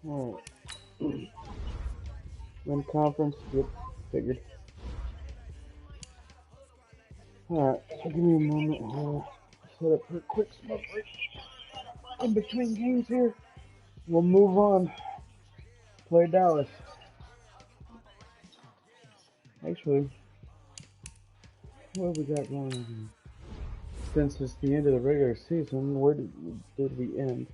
Alright. Win conference, yep, figured. Alright, so give me a moment here. Set up for a quick smoke break in between games here. We'll move on. Play Dallas. Actually, what we got going on? Since it's the end of the regular season, where did we end?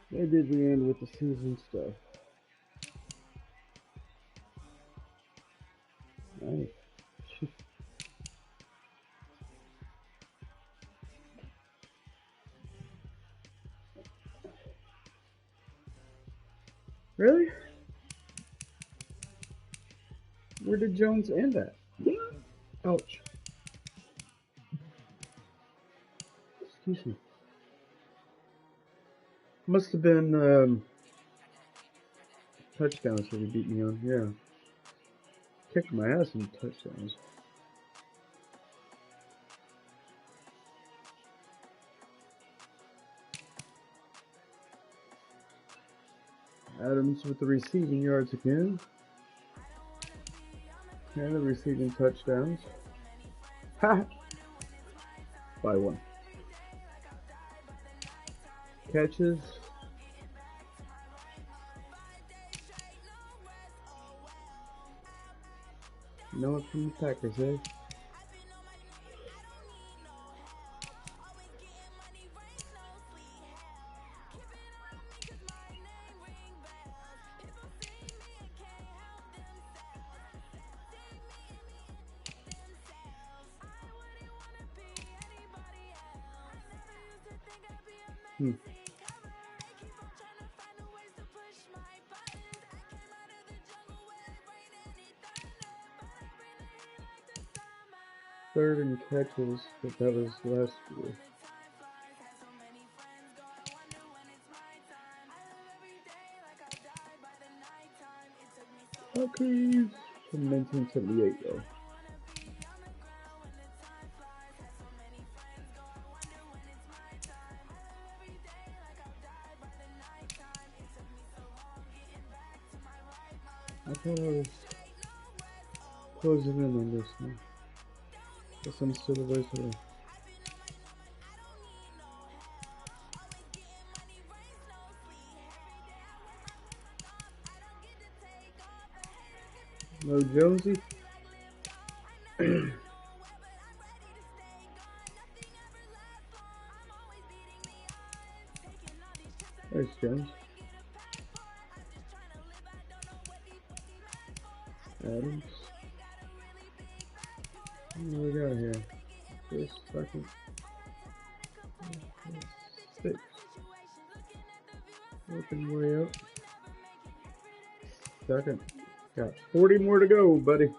Where did we end with the season stuff? Nice. Really? Where did Jones end at? Ouch. Excuse me. Must have been touchdowns that he beat me on. Yeah. Kicked my ass in touchdowns. Adams with the receiving yards again. And the receiving touchdowns. Ha! By one. Catches. No one from the Packers, eh? Third and catches, but that was last year. Okay, from 1978 though. I thought I was closing in on this one. Guess I'm still a ways away. No Jonesy. There's Jones. Adams. What do we got here? First, second, six. Working way up. Second. Got 40 more to go, buddy.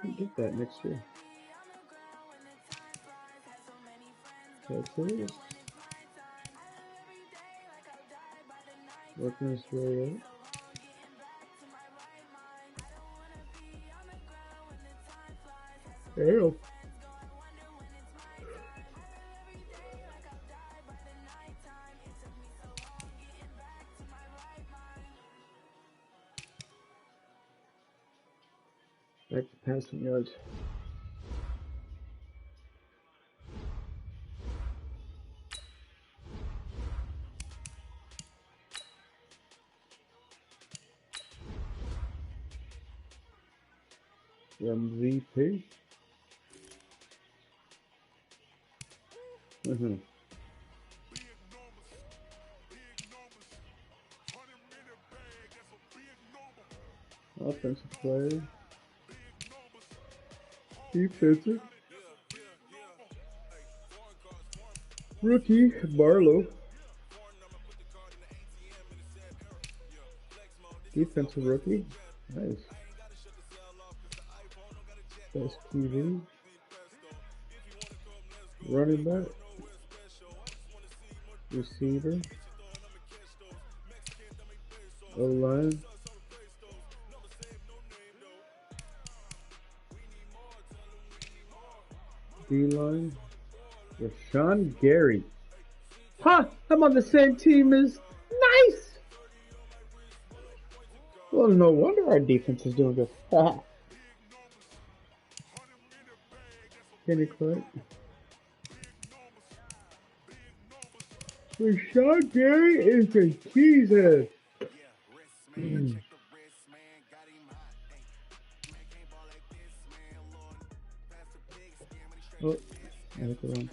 I'll get that next year. That's it. Working his way up. There you go. Back to passing yards. MVP. Offensive player. Defensive. Rookie, Barlow. Defensive rookie. Nice. Best QB. Running back. Receiver. O-line. D-line. Rashawn Gary. Huh! I'm on the same team as... Nice! Well, no wonder our defense is doing good. Kenny Clark. Rashawn Gary is a cheesehead. Oh, I look around.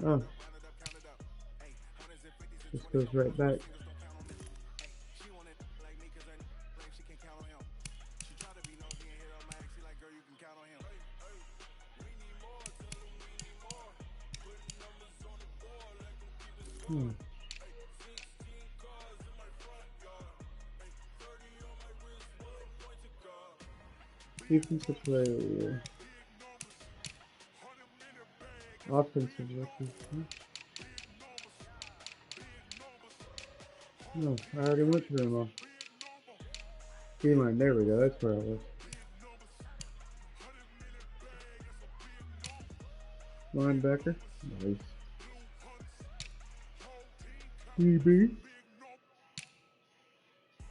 Oh. This goes right back. Defensive player. Offensive rookie. No, I already went through them all. D-line, there we go, that's where I was. Linebacker, nice. DB.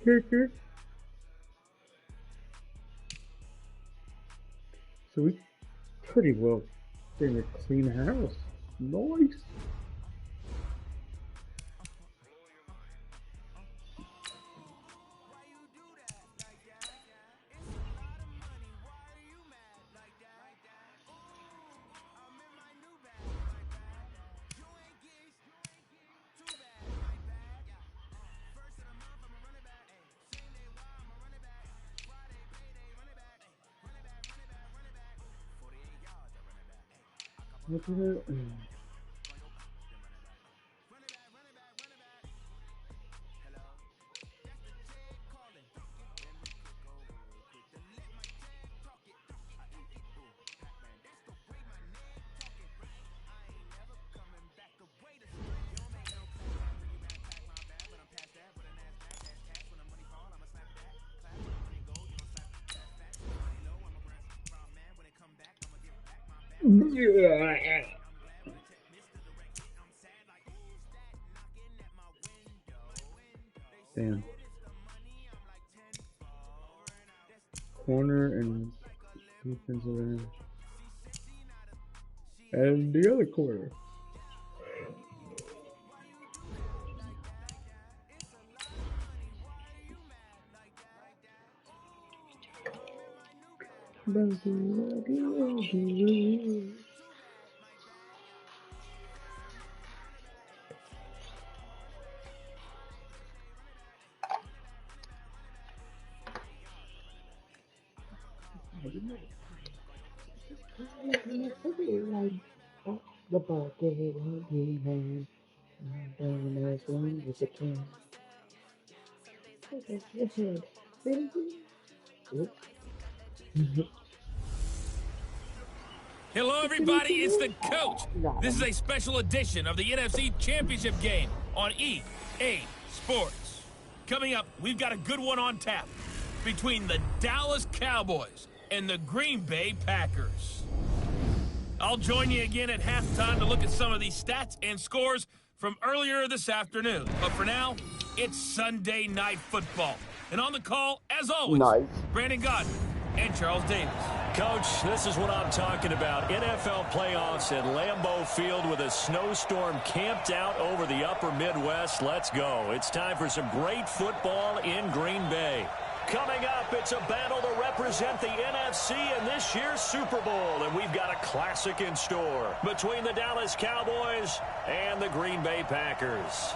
Kicker. So we pretty well did a clean house. Nice. Look at it. Yeah. Damn. Corner and defensive end. And the other corner. The ball won't be hand. As long as it can. Hello, everybody. It's the coach. This is a special edition of the NFC Championship game on EA Sports. Coming up, we've got a good one on tap between the Dallas Cowboys and the Green Bay Packers. I'll join you again at halftime to look at some of these stats and scores from earlier this afternoon. But for now, it's Sunday Night Football. And on the call, as always, Brandon Godden and Charles Davis. Coach, this is what I'm talking about. NFL playoffs at Lambeau Field with a snowstorm camped out over the upper Midwest. Let's go. It's time for some great football in Green Bay. Coming up, it's a battle to represent the NFC in this year's Super Bowl, and we've got a classic in store between the Dallas Cowboys and the Green Bay Packers.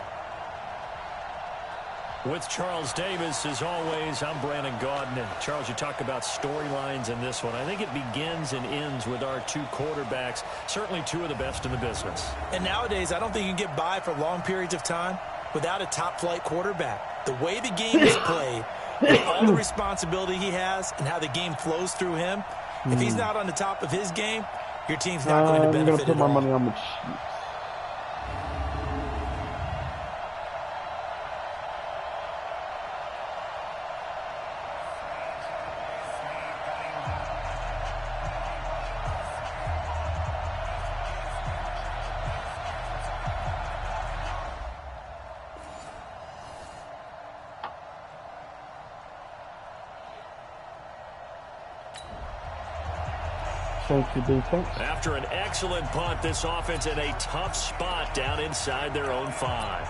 With Charles Davis, as always, I'm Brandon Godden. And Charles, you talk about storylines in this one. I think it begins and ends with our two quarterbacks, certainly two of the best in the business. And nowadays, I don't think you can get by for long periods of time without a top-flight quarterback. The way the game is played, with all the responsibility he has and how the game flows through him, if he's not on the top of his game, your team's not going to I'm benefit gonna put at my all. money on the Chiefs. After an excellent punt, this offense in a tough spot down inside their own 5.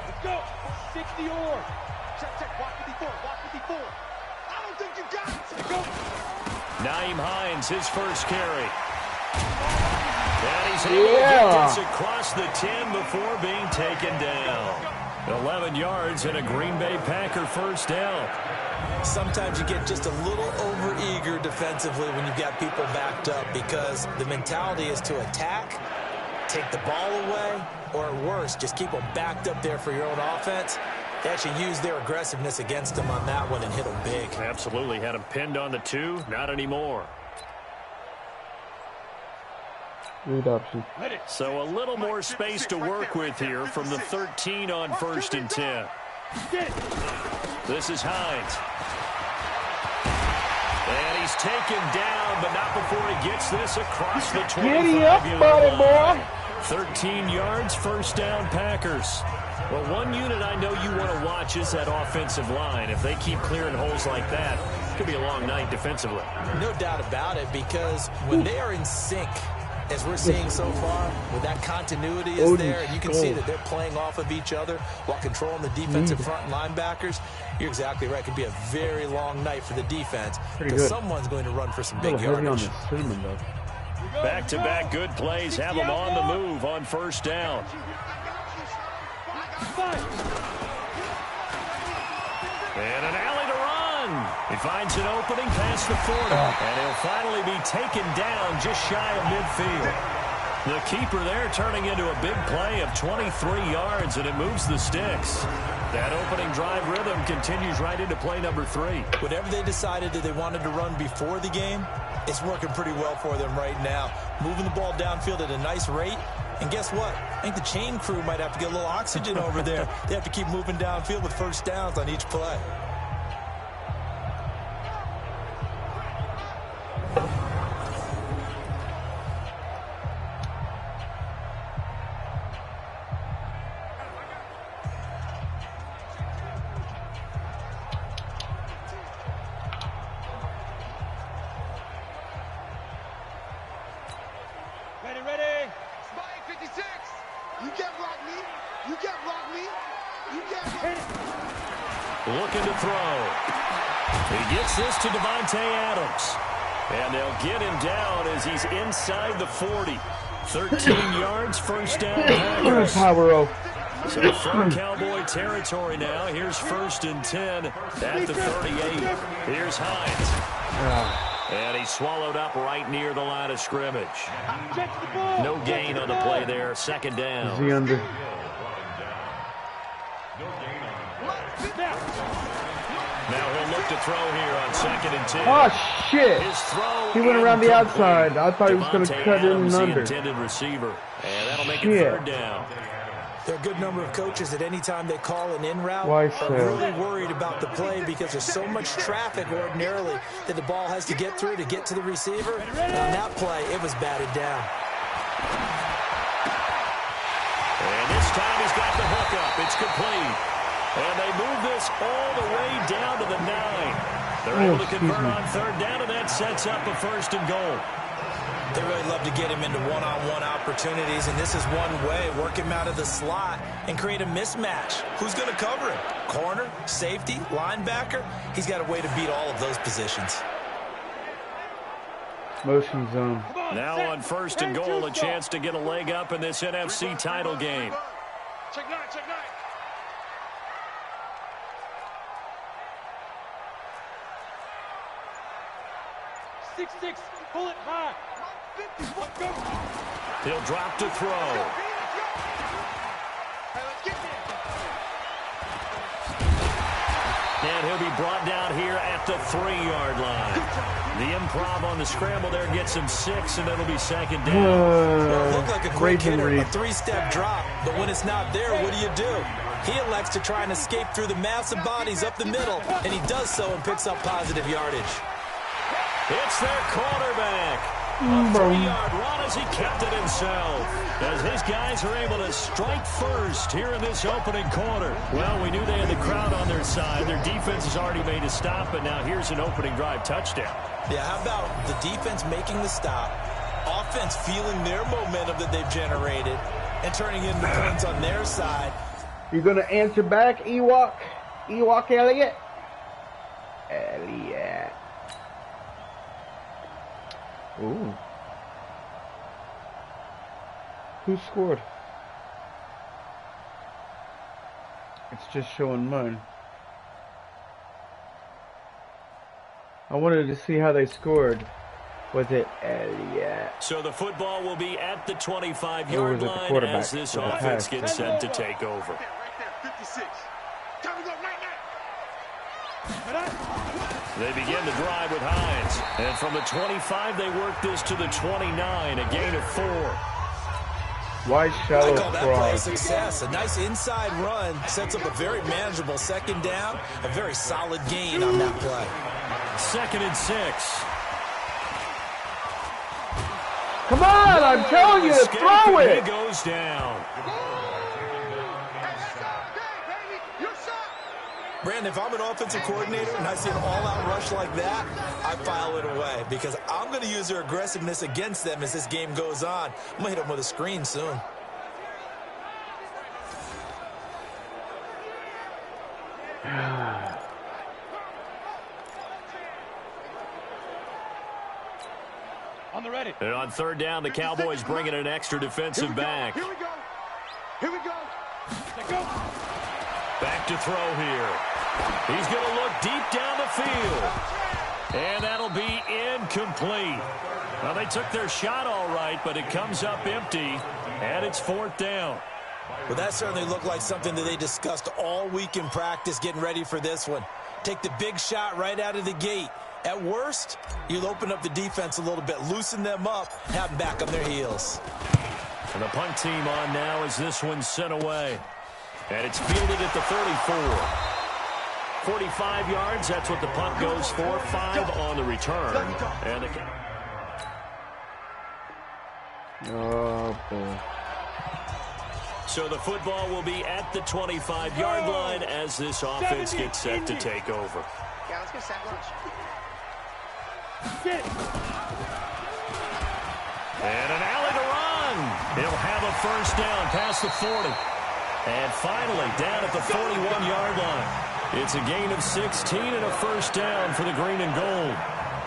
Let's go. 60 or. Check. Walk 54. Walk 54. I don't think you got it. Go. Naeem Hines, his first carry. And he's able to get this across the 10 before being taken down. 11 yards and a Green Bay Packer first down. Sometimes you get just a little over-eager defensively when you've got people backed up because the mentality is to attack, take the ball away, or at worst, just keep them backed up there for your own offense. They actually used their aggressiveness against them on that one and hit them big. Absolutely. Had him pinned on the 2. Not anymore. Read option. So a little more space to work with here from the 13 on 1st and 10. This is Hines. And he's taken down, but not before he gets this across the 25-yard line. 13 yards, first down, Packers. Well, one unit I know you want to watch is that offensive line. If they keep clearing holes like that, it could be a long night defensively. No doubt about it, because when they are in sync, as we're seeing so far, when that continuity is there, and you can see that they're playing off of each other while controlling the defensive front linebackers, you're exactly right. It could be a very long night for the defense because someone's going to run for some big yardage. Back-to-back good plays have them on the move on first down. And an alley to run. He finds an opening past the 40. And he'll finally be taken down just shy of midfield. The keeper there turning into a big play of 23 yards, and it moves the sticks. That opening drive rhythm continues right into play number 3. Whatever they decided that they wanted to run before the game, it's working pretty well for them right now. Moving the ball downfield at a nice rate. And guess what? I think the chain crew might have to get a little oxygen over there. They have to keep moving downfield with first downs on each play. Ready. Spy 56. You can't block me. You can't block me. You can't block me. Looking to throw. He gets this to Devontae Adams. And they'll get him down as he's inside the 40. 13 yards, first down. Packers. So from Cowboy territory now. Here's 1st and 10 at the 38. Here's Hines. And he swallowed up right near the line of scrimmage. No gain on the play there. Second down. Is he under? Now he'll look to throw here on 2nd and 10. Oh, shit. His throw He went around the incomplete. outside. I thought he was going to Devontae cut in Adams, and the under. intended receiver. And that'll make it 3rd down. There are a good number of coaches that any time they call an in route Why are so? really worried about the play because there's so much traffic ordinarily that the ball has to get through to get to the receiver. And on that play, it was batted down. And this time he's got the hook up. It's complete. And they move this all the way down to the 9. They're able to convert on 3rd down, and that sets up a 1st and goal. They really love to get him into one-on-one opportunities, and this is one way, work him out of the slot and create a mismatch. Who's going to cover him? Corner, safety, linebacker? He's got a way to beat all of those positions. Motion zone. Now on 1st and goal, a chance to get a leg up in this NFC title game. Check 9. 6-6. Pull it high. He'll drop to throw. And he'll be brought down here at the 3-yard line. The improv on the scramble there gets him 6, and it'll be second down. Well, it looked like a quick hitter, a 3-step drop, but when it's not there, what do? He elects to try and escape through the massive bodies up the middle, and he does so and picks up positive yardage. It's their quarterback. A 3-yard run as he kept it himself. As his guys are able to strike first here in this opening quarter. Well, we knew they had the crowd on their side. Their defense has already made a stop, but now here's an opening drive touchdown. Yeah, how about the defense making the stop, offense feeling their momentum that they've generated, and turning into points on their side. You going to answer back, Ewok? Ewok Elliott? Elliott. Ooh. Who scored? It's just showing mine. I wanted to see how they scored. Was it Elliott? So the football will be at the 25-yard line as this offense gets set to take over. They begin the drive with Hines. And from the 25, they work this to the 29, a gain of 4. Why shallow I call that play a fraud? success. A nice inside run sets up a very manageable second down. A very solid gain on that play. 2nd and 6. Come on, I'm telling you to throw it. He goes down. Brandon, if I'm an offensive coordinator and I see an all-out rush like that, I file it away because I'm going to use their aggressiveness against them as this game goes on. I'm going to hit them with a screen soon. On the ready. And on 3rd down, the Cowboys bring in an extra defensive back. Here we go. Here we go. Let go. Back to throw here. He's going to look deep down the field. And that'll be incomplete. Well, they took their shot all right, but it comes up empty, and it's 4th down. Well, that certainly looked like something that they discussed all week in practice getting ready for this one. Take the big shot right out of the gate. At worst, you'll open up the defense a little bit, loosen them up, have them back on their heels. And the punt team on now as this one's sent away. And it's fielded at the 34. 45 yards, that's what the punt goes for. 5 on the return. And Oh, boy. so the football will be at the 25-yard line as this offense gets set to take over. Yeah, let's get set lunch. And an alley to run. He'll have a first down past the 40. And finally down at the 41-yard line. It's a gain of 16 and a first down for the green and gold.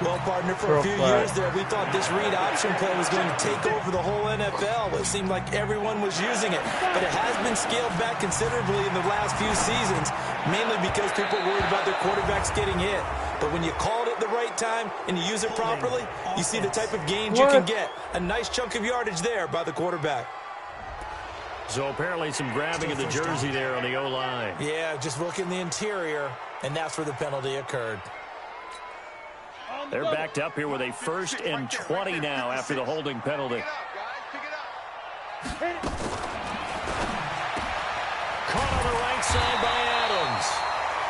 Well, partner, for a few years there, we thought this read option play was going to take over the whole NFL. It seemed like everyone was using it. But it has been scaled back considerably in the last few seasons, mainly because people are worried about their quarterbacks getting hit. But when you call it at the right time and you use it properly, you see the type of gains you can get. A nice chunk of yardage there by the quarterback. So apparently some grabbing of the jersey there on the O-line. Yeah, just look in the interior, and that's where the penalty occurred. They're backed up here with a 1st and 20 now after the holding penalty. Caught on the right side by Adams.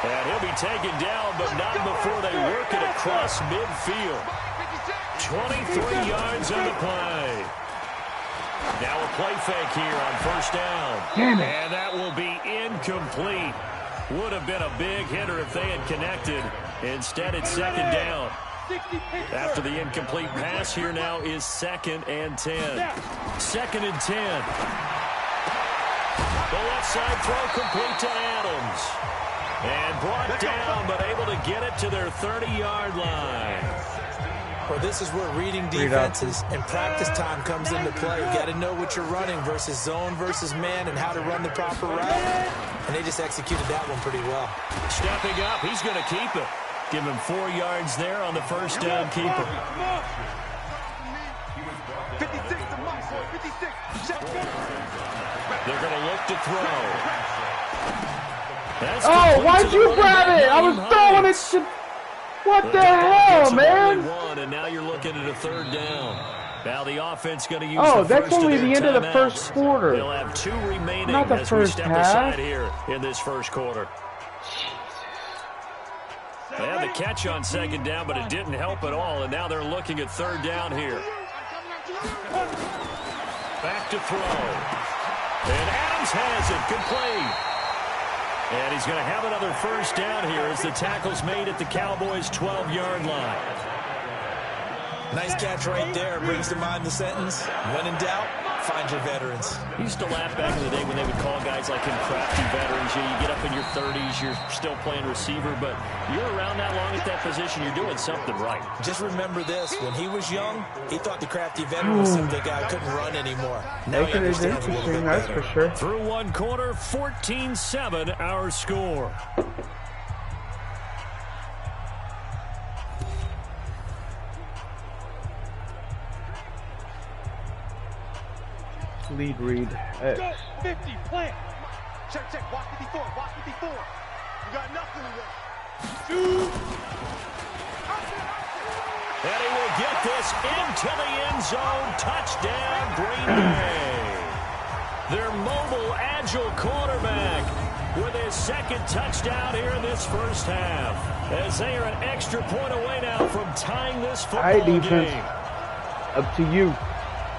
And he'll be taken down, but not before they work it across midfield. 23 yards on the play. Now a play fake here on 1st down. And that will be incomplete. Would have been a big hitter if they had connected. Instead, it's 2nd down. After the incomplete pass, here now is 2nd and 10. 2nd and 10. The left side throw complete to Adams. And brought down, but able to get it to their 30-yard line. Well, this is where reading defenses and practice time comes into play. You got to know what you're running versus zone versus man and how to run the proper route. And they just executed that one pretty well. Stepping up, he's going to keep it. Give him 4 yards there on the first down keeper. 56 to my boy, 56. They're going to look to throw. Oh, why'd you grab it? I was throwing it to... What the hell, man? And now you're looking at a third down. Now the offense going to use that's only the end of the first quarter. They'll have 2 remaining Not the as we first step half. aside here in this first quarter. They had the catch on second down, but it didn't help at all, and now they're looking at third down here. Back to throw. And Adams has it, complete. And he's going to have another first down here as the tackle's made at the Cowboys' 12-yard line. Nice catch right there. Brings to mind the sentence, when in doubt, find your veterans. You used to laugh back in the day when they would call guys like him crafty veterans. You get up in your 30s, you're still playing receiver, but you're around that long at that position, you're doing something right. Just remember this, when he was young, he thought the crafty veteran was some guy who couldn't run anymore. Now he understands a little bit better. That's for sure. Through one quarter, 14-7 our score. Lead read. X. 50, plant. Check, watch 54, watch 54. You got nothing to win. Shoot. And he will get this into the end zone. Touchdown, Green Bay. Their mobile, agile quarterback with his second touchdown here in this first half. As they are an extra point away now from tying this football game. Up to you.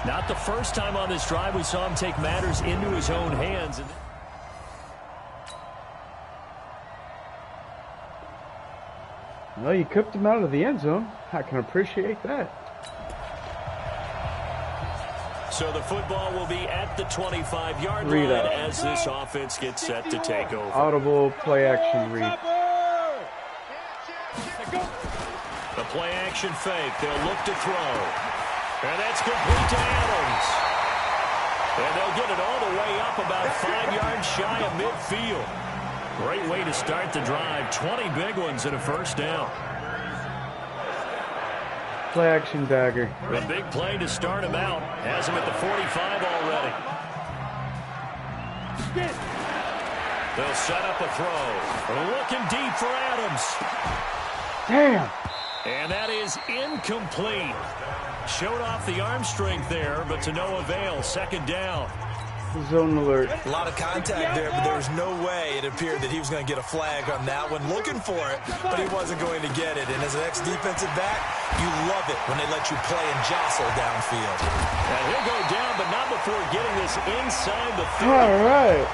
Not the first time on this drive we saw him take matters into his own hands. Well, you cooked him out of the end zone. I can appreciate that. So the football will be at the 25-yard line as this offense gets set to take over. Audible play action read. The play action fake. They'll look to throw. And that's complete to Adams. And they'll get it all the way up about 5 yards shy of midfield. Great way to start the drive. 20 big ones and a first down. Play action dagger. A big play to start him out. Has him at the 45 already. They'll set up a throw. Looking deep for Adams. Damn. And that is incomplete. Showed off the arm strength there, but to no avail. Second down. Zone alert. A lot of contact there, but there was no way it appeared that he was going to get a flag on that one. Looking for it, but he wasn't going to get it. And as an ex-defensive back, you love it when they let you play and jostle downfield. And he'll go down, but not before getting this inside the 30. All right.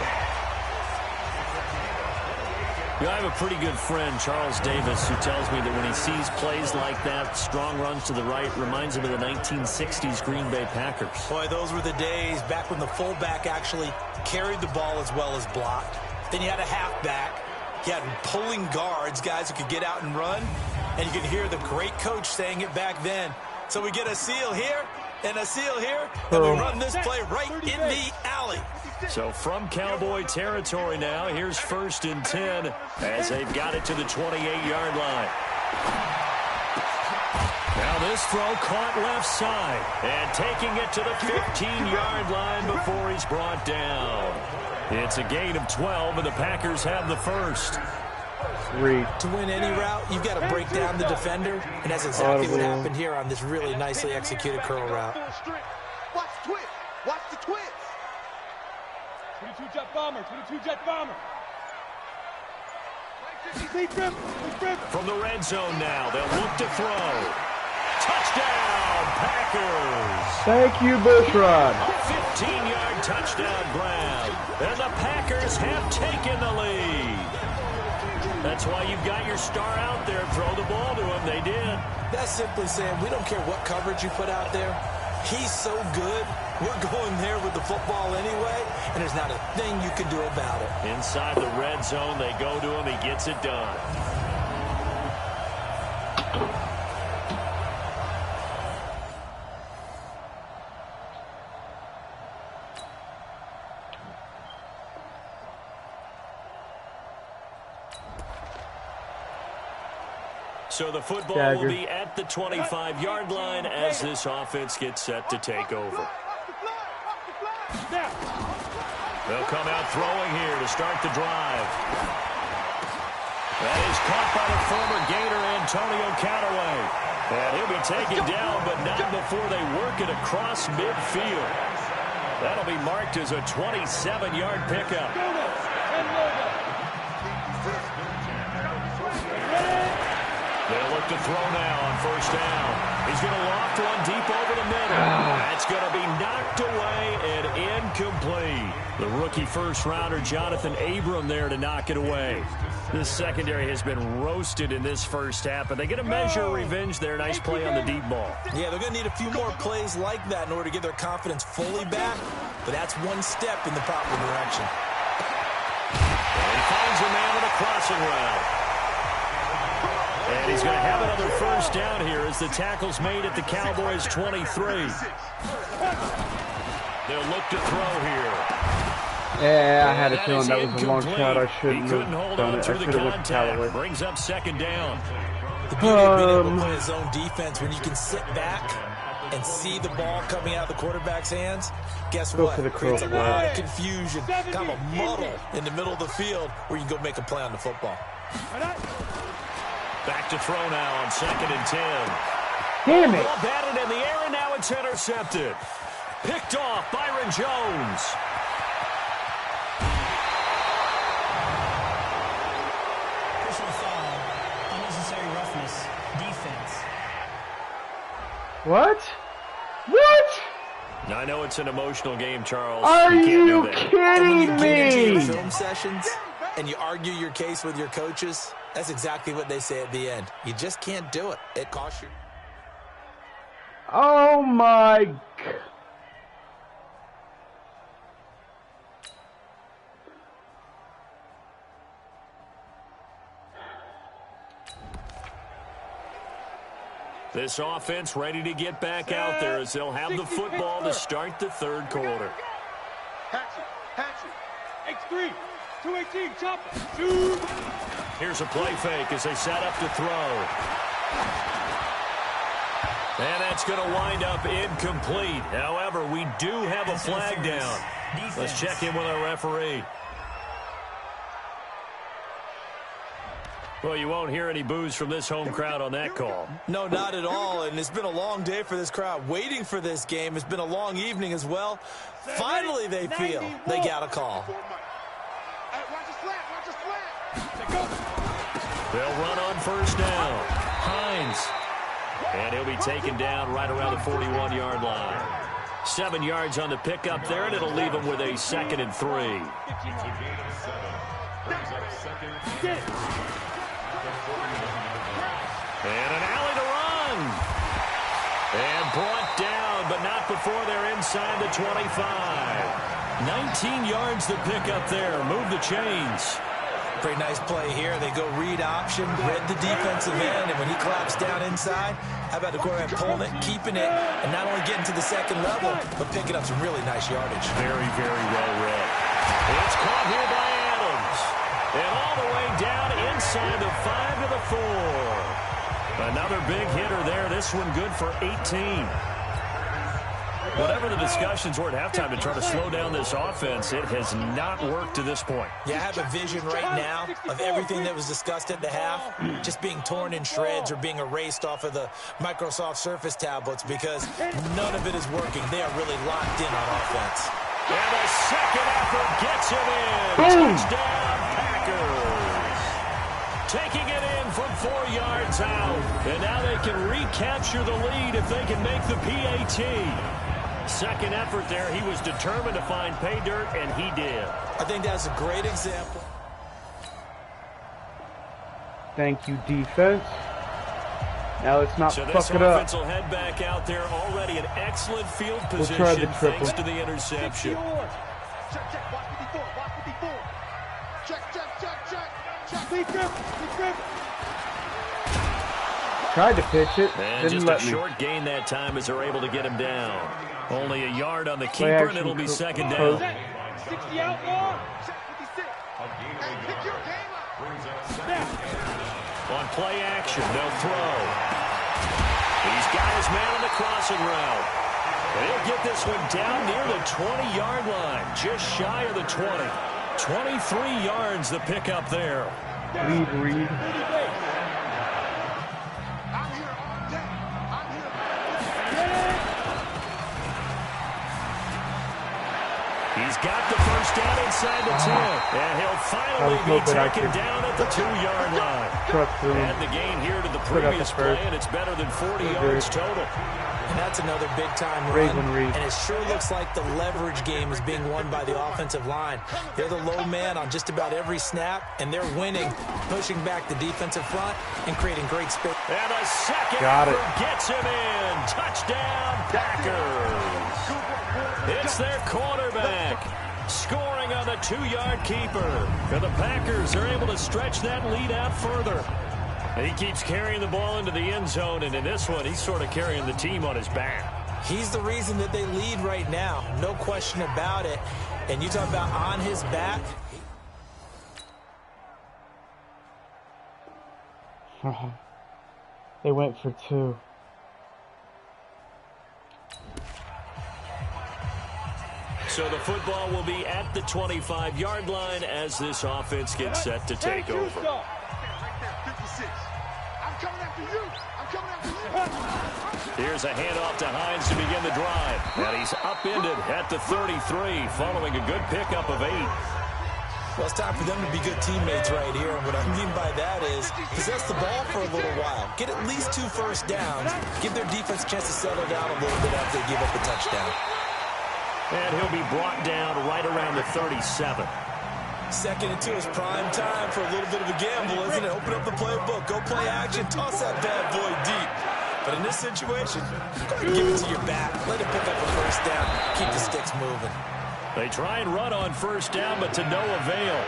You know, I have a pretty good friend, Charles Davis, who tells me that when he sees plays like that, strong runs to the right, reminds him of the 1960s Green Bay Packers. Boy, those were the days back when the fullback actually carried the ball as well as blocked. Then you had a halfback. You had pulling guards, guys who could get out and run. And you could hear the great coach saying it back then. So we get a seal here and a seal here, and we run this play right in the alley. So from Cowboy territory now, here's 1st and 10 as they've got it to the 28-yard line. Now this throw caught left side and taking it to the 15-yard line before he's brought down. It's a gain of 12, and the Packers have the first. To win any route, you've got to break down the defender, and that's exactly what happened here on this really nicely executed curl route. Watch the twist. Watch the twist. 22 jet bomber. 22 jet bomber. From the red zone now, they'll look to throw. Touchdown, Packers. Thank you, Bushrod. A 15-yard touchdown grab, and the Packers have taken the lead. That's why you've got your star out there. Throw the ball to him. They did. That's simply saying we don't care what coverage you put out there. He's so good. We're going there with the football anyway, and there's not a thing you can do about it. Inside the red zone, they go to him. He gets it done. So the football will be at the 25-yard line as this offense gets set to take over. They'll come out throwing here to start the drive. That is caught by the former Gator, Antonio Callaway. And he'll be taken down, but not before they work it across midfield. That'll be marked as a 27-yard pickup. They'll look to throw now on first down. He's going to loft one deep over the middle. That's going to be knocked away and incomplete. The rookie first-rounder, Jonathan Abram, there to knock it away. This secondary has been roasted in this first half, but they get a measure of revenge there. Nice play on the deep ball. Yeah, they're going to need a few more plays like that in order to get their confidence fully back, but that's one step in the proper direction. And he finds a man with a crossing route. And he's going to have another first down here as the tackle's made at the Cowboys' 23. They'll look to throw here. Yeah, I had a feeling that was a long shot. I shouldn't have done it. I should have went to Callaway. Brings up second down. The beauty of being able to play his own defense when you can sit back and see the ball coming out of the quarterback's hands. Guess what? Creates a lot of confusion, kind of a muddle in the middle of the field where you can go make a play on the football. Back to throw now on 2nd and 10. Damn it! Ball batted in the air, and now it's intercepted. Picked off, Byron Jones. Personal foul, unnecessary roughness, defense. What? What? Now, I know it's an emotional game, Charles. Are you And when kidding you get into your me? film sessions and you argue your case with your coaches, that's exactly what they say at the end. You just can't do it. It costs you. Oh my God. This offense ready to get back out there as they'll have the football to start the third quarter. Hatchet. X3. 218. Chop. Shoot. Here's a play fake as they set up to throw. And that's going to wind up incomplete. However, we do have a flag down. Let's check in with our referee. Well, you won't hear any boos from this home crowd on that call. No, not at all. And it's been a long day for this crowd. Waiting for this game. It's been a long evening as well. Finally, they feel they got a call. They'll run on first down. Hines. And he'll be taken down right around the 41-yard line. 7 yards on the pickup there, and it'll leave him with a 2nd and 3. And an alley to run. And brought down, but not before they're inside the 25. 19 yards the pickup there. Move the chains. Pretty nice play here. They go read option, read the defensive end, and when he claps down inside, how about the quarterback pulling it, keeping it, and not only getting to the second level, but picking up some really nice yardage. Very, very well read. It's caught here by Adams. And all the way down inside the 5 to the 4. Another big hitter there. This one good for 18. Whatever the discussions were at halftime to try to slow down this offense, it has not worked to this point. Yeah, I have a vision right now of everything that was discussed at the half just being torn in shreds or being erased off of the Microsoft Surface tablets because none of it is working. They are really locked in on offense. And the second effort gets him in. Touchdown, Packers. Taking it in from 4 yards out. And now they can recapture the lead if they can make the PAT. Second effort there. He was determined to find pay dirt, and he did. I think that's a great example. Thank you, defense. Now let's not so fuck it up. So this offense will head back out there already in excellent field position try the triple. thanks to the interception. Check. Watch 54. Check. Lead grip. Tried to pitch it. And Didn't just let a me. short gain that time as they're able to get him down. Only a yard on the keeper, and it'll be second down. 60 out long. Check 56. Hey, pick your game up. On play action, they'll throw. He's got his man on the crossing route. And he'll get this one down near the 20-yard line, just shy of the 20. 23 yards the pickup there. Lead Reed. He's got the first down inside the 10, and he'll finally be taken down at the 2-yard line. And the gain here to the previous play, and it's better than 40 yards total. And that's another big-time run, and it sure looks like the leverage game is being won by the offensive line. They're the low man on just about every snap, and they're winning, pushing back the defensive front and creating great space. And a second effort gets him in. Touchdown, Packers. It's their quarterback scoring on the 2-yard keeper. And the Packers are able to stretch that lead out further. He keeps carrying the ball into the end zone, and in this one, he's sort of carrying the team on his back. He's the reason that they lead right now, no question about it. And you talk about on his back. They went for 2. So the football will be at the 25-yard line as this offense gets set to take over. Here's a handoff to Hines to begin the drive. And he's upended at the 33 following a good pickup of 8. Well, it's time for them to be good teammates right here. And what I mean by that is possess the ball for a little while. Get at least 2 first downs. Give their defense a chance to settle down a little bit after they give up a touchdown. And he'll be brought down right around the 37. Second and 2 is prime time for a little bit of a gamble, isn't it? Open up the playbook. Go play action. Toss that bad boy deep. But in this situation, go ahead and give it to your back. Let it pick up a first down. Keep the sticks moving. They try and run on first down, but to no avail.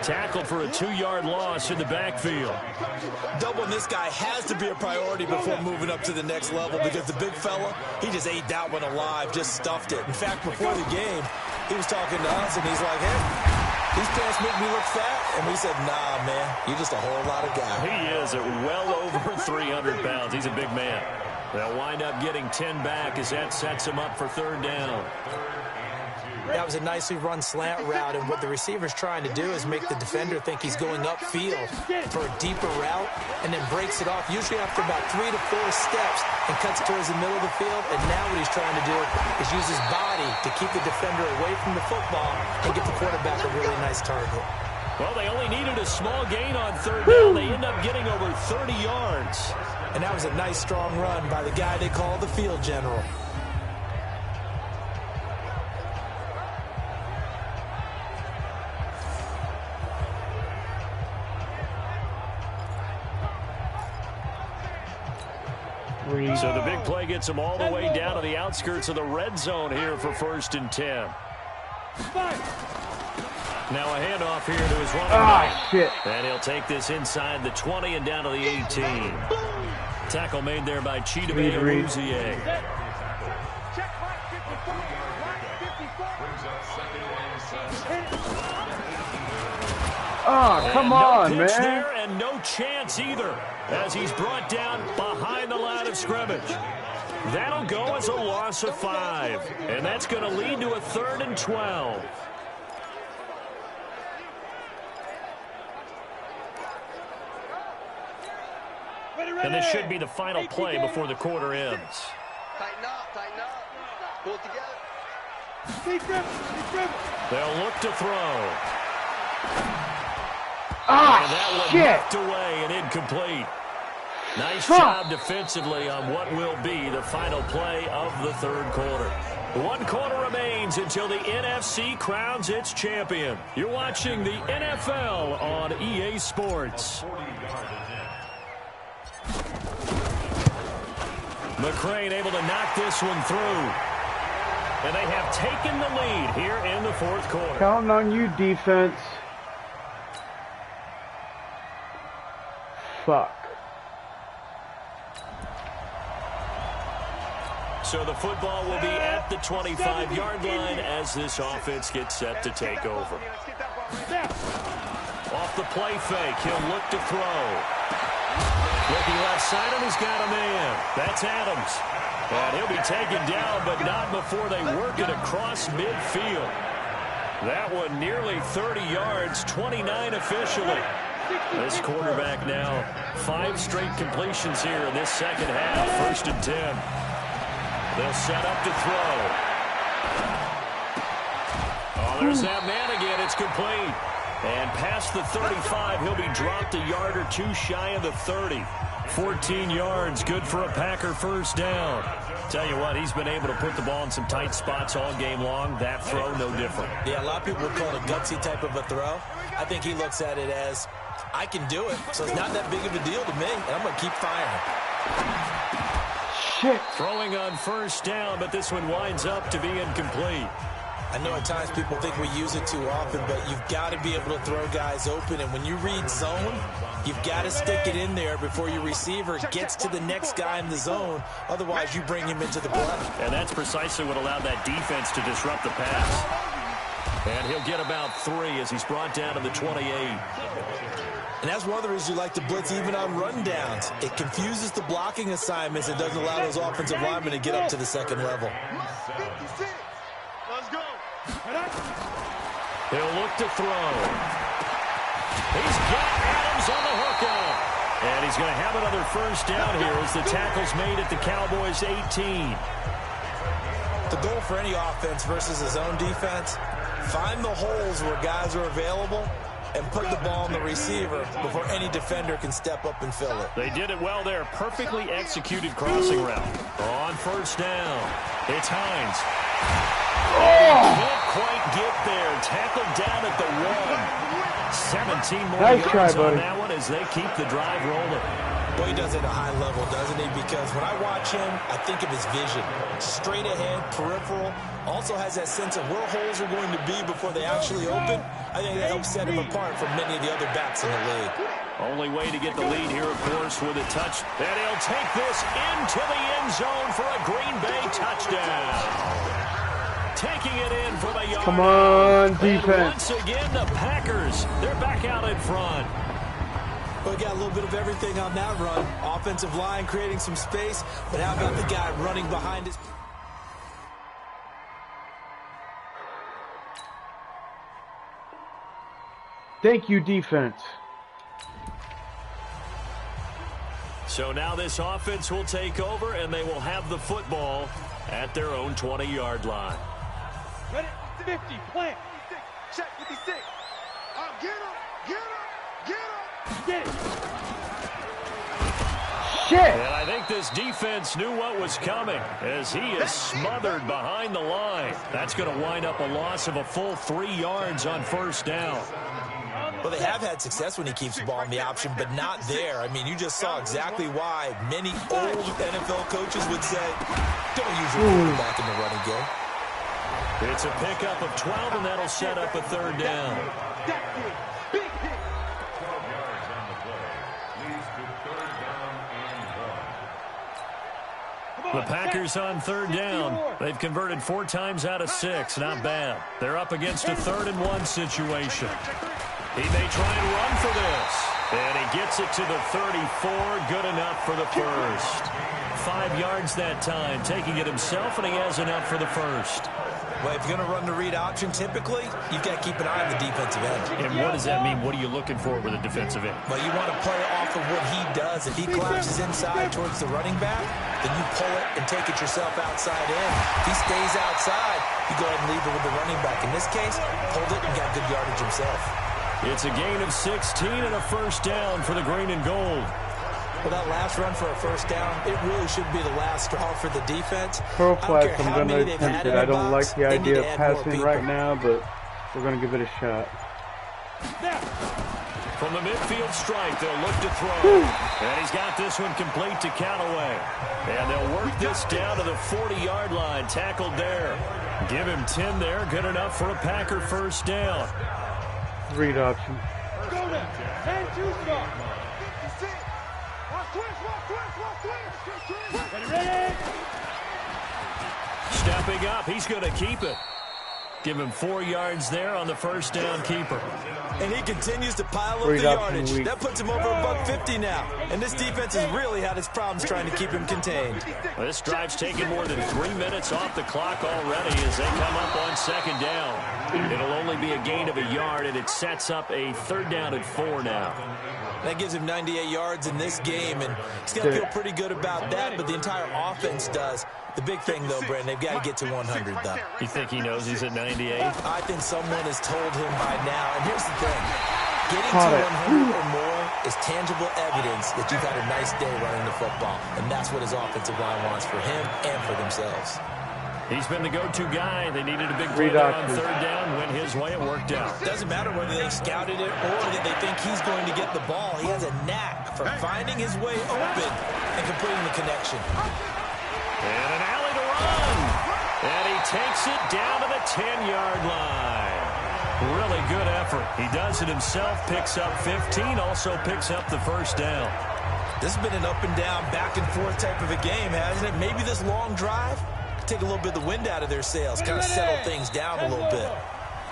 Tackled for a 2-yard loss in the backfield. Doubling this guy has to be a priority before moving up to the next level because the big fella, he just ate that one alive, just stuffed it. In fact, before the game, he was talking to us, and he's like, hey, these pants make me look fat. And we said, nah, man, you're just a whole lot of guy. He is at well over 300 pounds. He's a big man. They'll wind up getting 10 back as that sets him up for 3rd down. That was a nicely run slant route, and what the receiver's trying to do is make the defender think he's going upfield for a deeper route and then breaks it off, usually after about 3 to 4 steps, and cuts towards the middle of the field. And now what he's trying to do is use his body to keep the defender away from the football and get the quarterback a really nice target. Well, they only needed a small gain on 3rd down. They end up getting over 30 yards. And that was a nice, strong run by the guy they call the field general. So the big play gets them all the way down to the outskirts of the red zone here for 1st and 10. Now a handoff here to his running back. Shit. And he'll take this inside the 20 and down to the 18. Tackle made there by Chidebe Awuzie. Oh, come on, man. There and no chance either as he's brought down behind the line of scrimmage. That'll go as a loss of 5, and that's going to lead to a 3rd and 12. And this should be the final play before the quarter ends. Tighten up, pull it together. They'll look to throw. Ah, and that one shit. knocked away and incomplete. Nice job defensively on what will be the final play of the 3rd quarter. 1 quarter remains until the NFC crowns its champion. You're watching the NFL on EA Sports. McCrane able to knock this one through. And they have taken the lead here in the 4th quarter. Counting on you, defense. Fuck. So the football will be at the 25-yard line as this offense gets set to take over. Off the play fake, he'll look to throw. Looking left side, and he's got a man. That's Adams. And he'll be taken down, but not before they work it across midfield. That one nearly 30 yards, 29 officially. This quarterback now 5 straight completions here in this second half. 1st and 10. They'll set up to throw. Oh, there's that man again. It's complete. And past the 35, he'll be dropped a yard or 2 shy of the 30. 14 yards, good for a Packer 1st down. Tell you what, he's been able to put the ball in some tight spots all game long. That throw, no different. Yeah, a lot of people would call it a gutsy type of a throw. I think he looks at it as, I can do it, so it's not that big of a deal to me, and I'm going to keep firing. Shit. Throwing on 1st down, but this one winds up to be incomplete. I know at times people think we use it too often, but you've got to be able to throw guys open. And when you read zone, you've got to stick it in there before your receiver gets to the next guy in the zone. Otherwise, you bring him into the play. And that's precisely what allowed that defense to disrupt the pass. And he'll get about 3 as he's brought down to the 28. And that's one of the reasons you like to blitz even on rundowns. It confuses the blocking assignments and doesn't allow those offensive linemen to get up to the second level. Let's go. He'll look to throw. He's got Adams on the hookup. And he's going to have another 1st down here as the tackle's made at the Cowboys' 18. The goal for any offense versus his own defense, find the holes where guys are available and put the ball on the receiver before any defender can step up and fill it. They did it well there. Perfectly executed crossing route. On 1st down, it's Hines. Can't quite get there. Tackled down at the 1. 17 more nice yards try, on that one as they keep the drive rolling. Boy, he does it at a high level, doesn't he? Because when I watch him, I think of his vision. Straight ahead, peripheral. Also has that sense of where holes are going to be before they actually open. I think that helps set him apart from many of the other backs in the league. Only way to get the lead here, of course, with a touch. And he'll take this into the end zone for a Green Bay touchdown. Taking it in for the yard. Come on, defense. And once again, the Packers, they're back out in front. Well, we got a little bit of everything on that run. Offensive line creating some space, but how about the guy running behind his... Thank you, defense. So now this offense will take over, and they will have the football at their own 20-yard line. Ready? 50, plant. Check 56. Get him, get him, get him. Get it. Shit. And I think this defense knew what was coming as he is smothered behind the line. That's going to wind up a loss of a full 3 yards on 1st down. Well, they have had success when he keeps the ball in the option, but not there. I mean, you just saw exactly why many old NFL coaches would say, don't use your quarterback in the running game. It's a pickup of 12, and that'll set up a 3rd down. The Packers on 3rd down. They've converted 4 times out of 6. Not bad. They're up against a 3rd and 1 situation. He may try and run for this. And he gets it to the 34. Good enough for the 1st. 5 yards that time. Taking it himself, and he has enough for the 1st. Well, if you're going to run the read option, typically, you've got to keep an eye on the defensive end. And what does that mean? What are you looking for with a defensive end? Well, you want to play off of what he does. If he collapses inside towards the running back, then you pull it and take it yourself outside in. If he stays outside, you go ahead and leave it with the running back. In this case, pulled it and got good yardage himself. It's a gain of 16 and a 1st down for the green and gold. Well, that last run for a 1st down, it really should be the last straw for the defense. Pearl flags, I'm going to attempt it. I don't like the idea of passing right now, but we're going to give it a shot. From the midfield stripe, they'll look to throw. And he's got this one complete to Callaway. And they'll work this down to the 40-yard line. Tackled there. Give him 10 there. Good enough for a Packer 1st down. Read option. Go now. 10-2 start. 56. Ready. Stepping up, he's going to keep it. Give him 4 yards there on the 1st down keeper. And he continues to pile up the yardage. That puts him over $150 now. And this defense has really had its problems trying to keep him contained. Well, this drive's taken more than 3 minutes off the clock already as they come up on second down. It'll only be a gain of a yard, and it sets up a 3rd down and 4 now. That gives him 98 yards in this game, and he's going to feel pretty good about that, but the entire offense does. The big thing, though, Brandon, they've got to get to 100, though. You think he knows he's at 98? I think someone has told him by now. And here's the thing. Getting to 100 or more is tangible evidence that you've had a nice day running the football, and that's what his offensive line wants for him and for themselves. He's been the go-to guy. They needed a big play there on 3rd down. Went his way. It worked out. Doesn't matter whether they scouted it or that they think he's going to get the ball. He has a knack for finding his way open and completing the connection. And an alley to run. And he takes it down to the 10-yard line. Really good effort. He does it himself, picks up 15, also picks up the 1st down. This has been an up-and-down, back-and-forth type of a game, hasn't it? Maybe this long drive take a little bit of the wind out of their sails, kind of settle things down a little bit.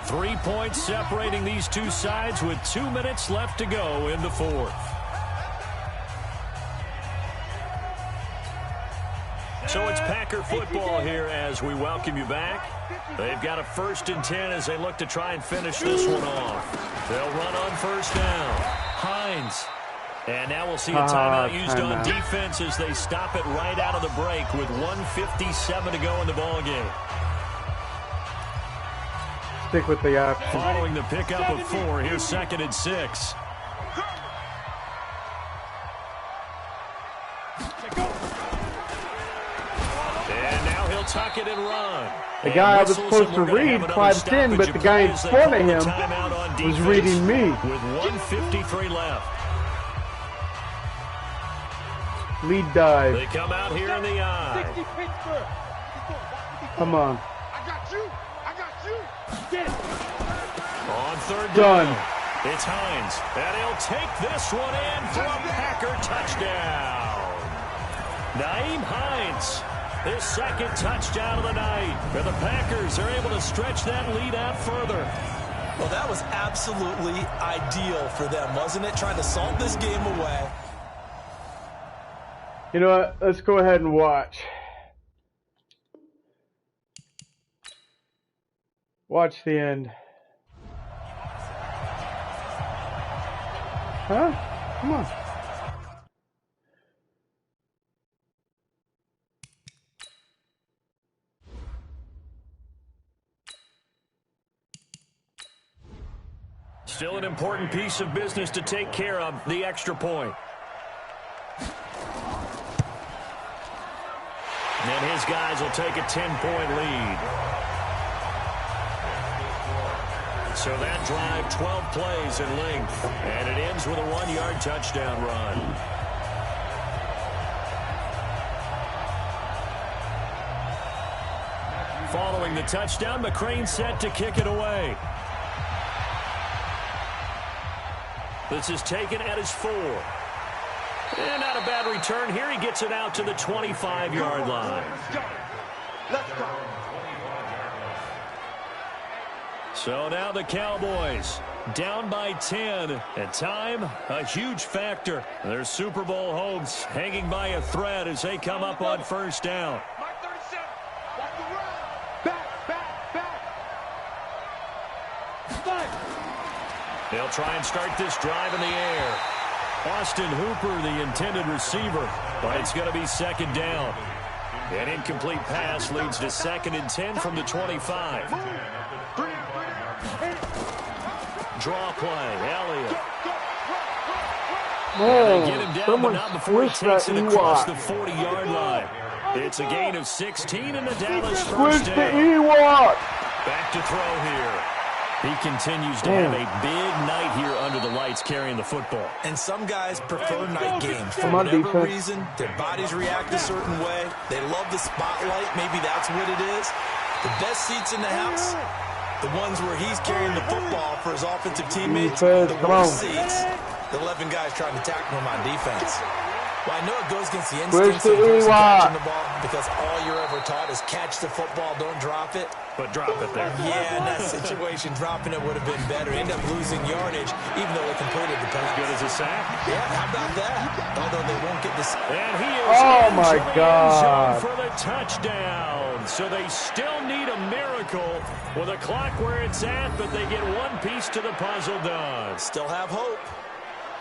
3 points separating these two sides with 2 minutes left to go in the 4th. So it's Packer football here as we welcome you back. They've got a 1st and 10 as they look to try and finish this one off. They'll run on 1st down. Hines. And now we'll see a timeout used on defense as they stop it right out of the break with 1:57 to go in the ballgame. Stick with the option. Following the pickup of 4, here's 2nd and 6. And now he'll tuck it and run. The guy I was supposed to read climbed in, but the guy in front of him was reading me. With 1:53 left. Lead dive. They come out here in the eye. Come on. I got you. I got you. On 3rd Done. down. It's Hines. And he'll take this one in for a Packer touchdown. Nyheim Hines. His 2nd touchdown of the night. And the Packers are able to stretch that lead out further. Well, that was absolutely ideal for them, wasn't it? Trying to salt this game away. You know what? Let's go ahead and watch. Watch the end. Huh? Come on. Still an important piece of business to take care of, the extra point. And his guys will take a 10-point lead. So that drive, 12 plays in length. And it ends with a 1-yard touchdown run. Following the touchdown, McCrane set to kick it away. This is taken at his 4. And not a bad return here. He gets it out to the 25-yard line. Let's go. So now the Cowboys down by 10. And time, a huge factor. Their Super Bowl hopes hanging by a thread as they come up on 1st down. Mike 37. Watch the run. Back, back, back. They'll try and start this drive in the air. Austin Hooper, the intended receiver, but it's going to be 2nd down. An incomplete pass leads to 2nd and 10 from the 25. Draw play, Elliott. Oh, Get him down, someone but not before he squished takes it that across Ewok. the 40-yard line. It's a gain of 16 in the Dallas Squish 1st the down. Ewok. Back to throw here. He continues to have a big night here under the lights carrying the football. And some guys prefer night games. For Come on, whatever defense. reason, their bodies react a certain way. They love the spotlight. Maybe that's what it is. The best seats in the house, the ones where he's carrying the football for his offensive teammates. Defense, The come on. worst seats, the 11 guys trying to tackle him on defense. Well, I know it goes against the instincts of the person catching the ball because all you're ever taught is catch the football, don't drop it. But drop it there. Yeah, in that situation, dropping it would have been better. End up losing yardage, even though they completed the pass. As good as a sack. Yeah, how about that? Although they won't get this. And he is my God. for the touchdown. So they still need a miracle with a clock where it's at, but they get one piece to the puzzle done. Still have hope.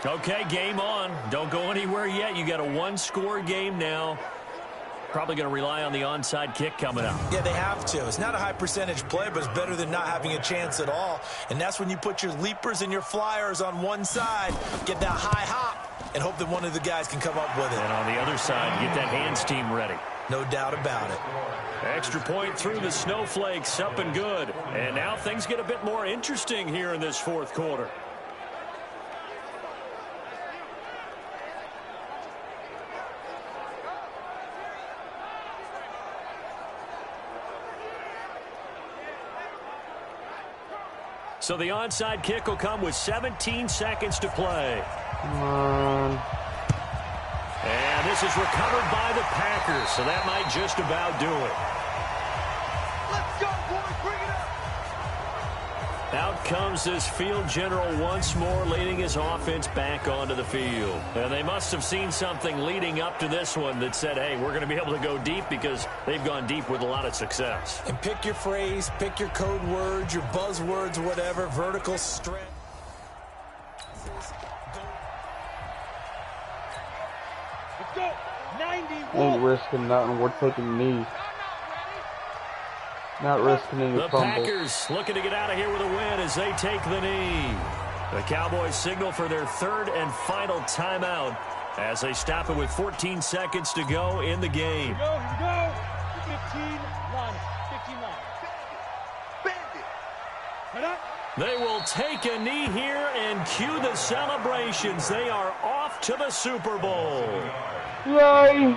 Okay, game on. Don't go anywhere yet. You got a one-score game now. Probably going to rely on the onside kick coming up. Yeah, they have to. It's not a high percentage play, but it's better than not having a chance at all. And that's when you put your leapers and your flyers on one side, get that high hop, and hope that one of the guys can come up with it. And on the other side, get that hands team ready. No doubt about it. Extra point through the snowflakes, up and good. And now things get a bit more interesting here in this fourth quarter. So the onside kick will come with 17 seconds to play. Come on. And this is recovered by the Packers, so that might just about do it. Let's go, boys. Bring it up. Out comes this field general once more, leading his offense back onto the field. And they must have seen something leading up to this one that said, hey, we're going to be able to go deep because they've gone deep with a lot of success. And pick your phrase, pick your code words, your buzzwords, whatever, vertical stretch. Let's go. 91. Ain't risking nothing. We're taking knees. Not risking any The fumbles. Packers looking to get out of here with a win as they take the knee. The Cowboys signal for their third and final timeout as they stop it with 14 seconds to go in the game. Here we go. 15 line. 15 line. Bandit. Head up. They will take a knee here and cue the celebrations. They are off to the Super Bowl. Yay!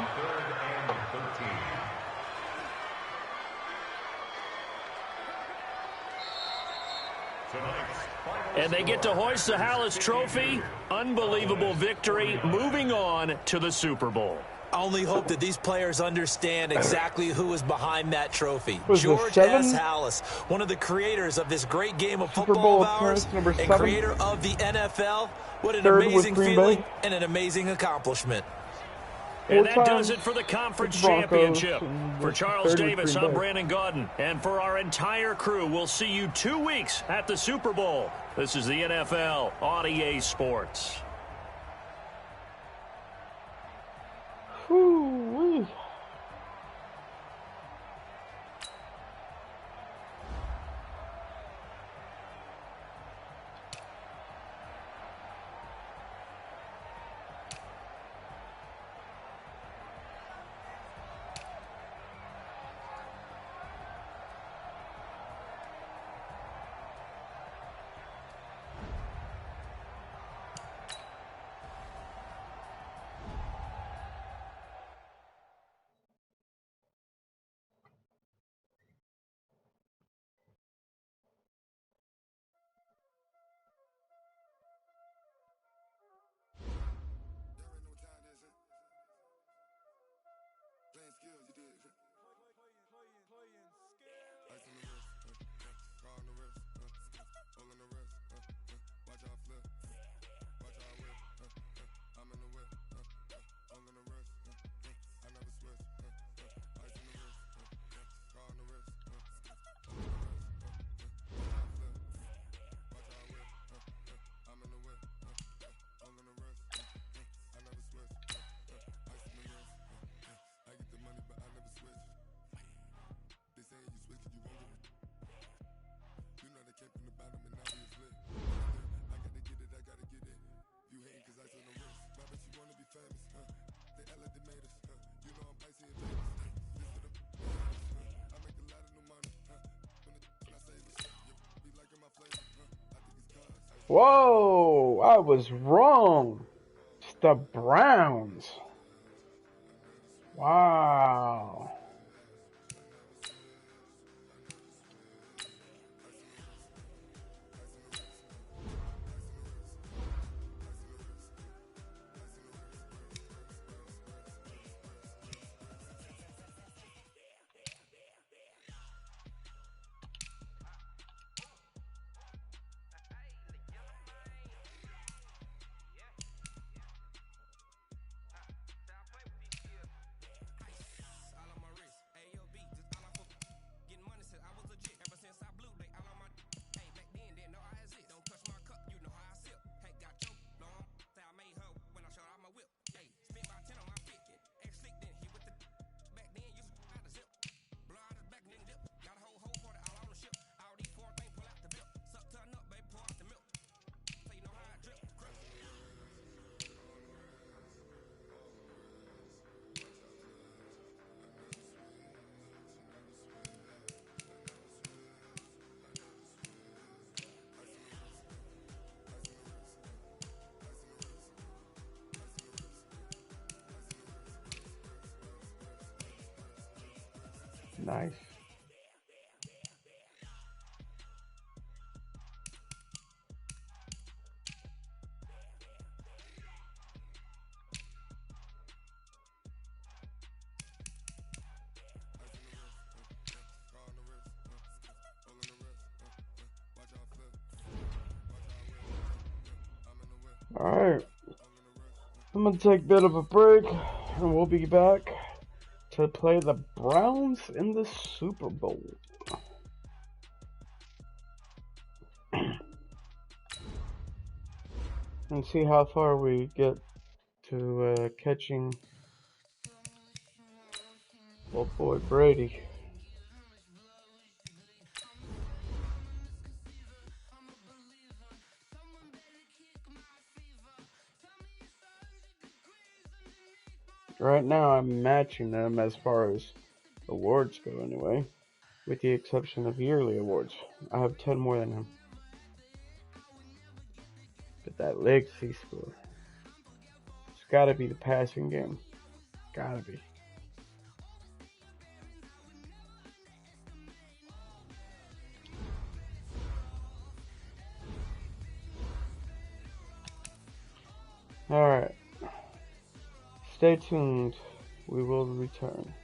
And they get to hoist the Hallis Trophy. Unbelievable victory. Moving on to the Super Bowl. I only hope that these players understand exactly who is behind that trophy. Was George the S. Hallis, one of the creators of this great game of Super football Bowl of ours, appearance number and 7. creator of the NFL. What an Third with amazing Green feeling Bay. and an amazing accomplishment. And Four that does times it for the conference with Broncos championship. and For Charles third with Davis, Green I'm Bay. Brandon Gaudin. And for our entire crew, we'll see you 2 weeks at the Super Bowl. This is the NFL on EA Sports. Whew-wee. Whoa, I was wrong. It's the Browns. Wow. Nice. Alright, I'm going to take a bit of a break, and we'll be back to play the Browns in the Super Bowl. And see how far we get to catching old boy Brady. Right now I'm matching them as far as awards go anyway, with the exception of yearly awards. I have 10 more than him. But that legacy score, it's gotta be the passing game. Gotta be. Alright. Stay tuned. We will return.